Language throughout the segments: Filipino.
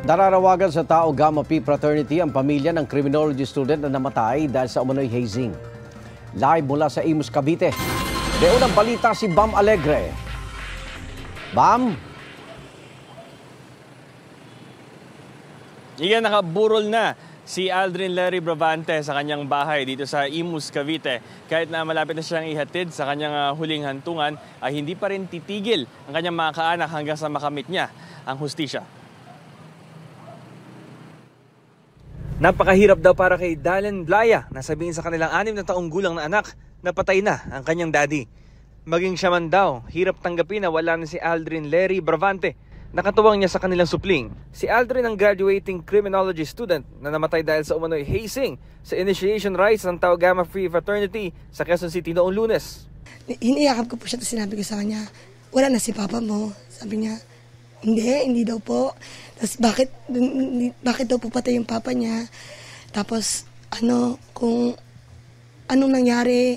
Nararawagan sa Tau Gamma Phi Fraternity ang pamilya ng criminology student na namatay dahil sa umano'y hazing. Live mula sa Imus, Cavite. May unang balita si Bam Alegre. Bam? Iyan, nakaburol na si Aldrin Lery Bravante sa kanyang bahay dito sa Imus, Cavite. Kahit na malapit na siyang ihatid sa kanyang huling hantungan, ay hindi pa rin titigil ang kanyang mga kaanak hanggang sa makamit niya ang hustisya. Napakahirap daw para kay Dalen Blaya na sabihin sa kanilang 6 na taong gulang na anak na patay na ang kanyang daddy. Maging siya man daw, hirap tanggapin na wala na si Aldrin Lery Bravante. Nakatuwang niya sa kanilang supling. Si Aldrin ang graduating criminology student na namatay dahil sa umano'y hazing sa initiation rites ng Tau Gamma Phi Fraternity sa Quezon City noong Lunes. Hiniyakap ko po siya at sinabi ko sa kanya, wala na si papa mo. Sabi niya, hindi daw po. Tapos bakit daw po patay yung papa niya? Tapos kung anong nangyari,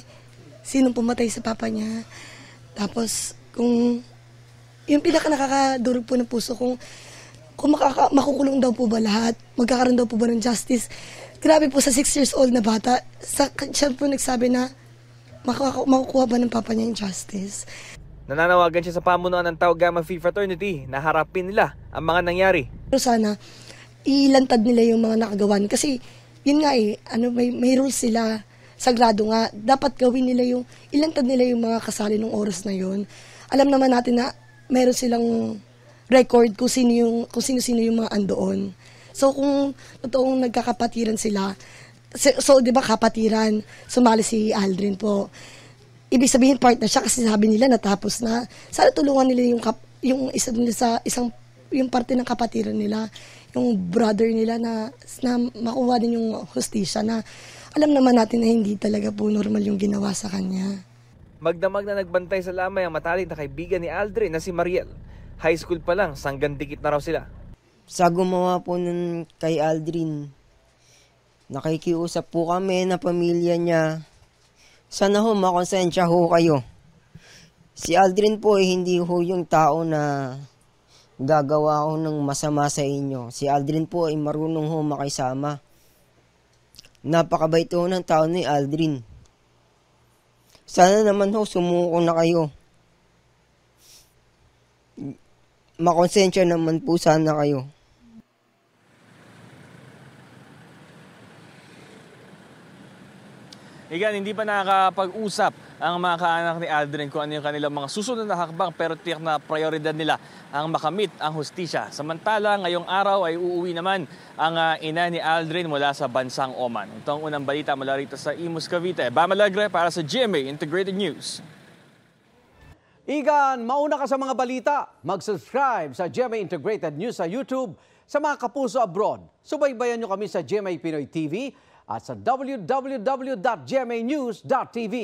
sinong pumatay sa papa niya? Tapos kung yung pinaka nakakadurog po ng puso, kung makukulong daw po ba lahat? Magkakaroon daw po ba ng justice? Grabe po, sa 6 years old na bata, siya po nagsabi na makukuha ba ng papa niya yung justice? Nananawagan siya sa pamunuan ng Tau Gamma Phi Fraternity na harapin nila ang mga nangyari. Pero sana, ilantad nila yung mga nakagawan. Kasi, yun nga may rules sila. Sagrado nga. Dapat gawin nila ilantad nila yung mga kasali ng oras na yun. Alam naman natin na meron silang record kung sino-sino yung mga andoon. So, kung totoong nagkakapatiran sila, so di ba kapatiran, sumali si Aldrin po. Ibig sabihin part na siya kasi sabi nila natapos na. Sana tulungan nila yung isa nila sa yung parte ng kapatiran nila, yung brother nila na makuha din yung hustisya na alam naman natin na hindi talaga po normal yung ginawa sa kanya. Magdamag na nagbantay sa lamay ang matalik na kaibigan ni Aldrin na si Mariel. High school pa lang, sanggan dikit na raw sila. Sa gumawa po nun kay Aldrin, nakikiusap po kami na pamilya niya. Sana ho makonsensya ho kayo. Si Aldrin po hindi ho yung tao na gagawa ho ng masama sa inyo. Si Aldrin po ay marunong ho makisama. Napakabait ho ng tao ni Aldrin. Sana naman ho sumuko na kayo. Makonsensya naman po sana kayo. Igan, hindi pa nakakapag-usap ang mga kaanak ni Aldrin kung ano yung kanilang mga susunod na hakbang, pero tiyak na prioridad nila ang makamit ang hustisya. Samantala, ngayong araw ay uuwi naman ang ina ni Aldrin mula sa bansang Oman. Ito ang unang balita mula rito sa Imus, Cavite. Bam Alegre para sa GMA Integrated News. Igan, mauna ka sa mga balita. Mag-subscribe sa GMA Integrated News sa YouTube. Sa mga kapuso abroad, subaybayan nyo kami sa GMA Pinoy TV at sa www.gmanews.tv.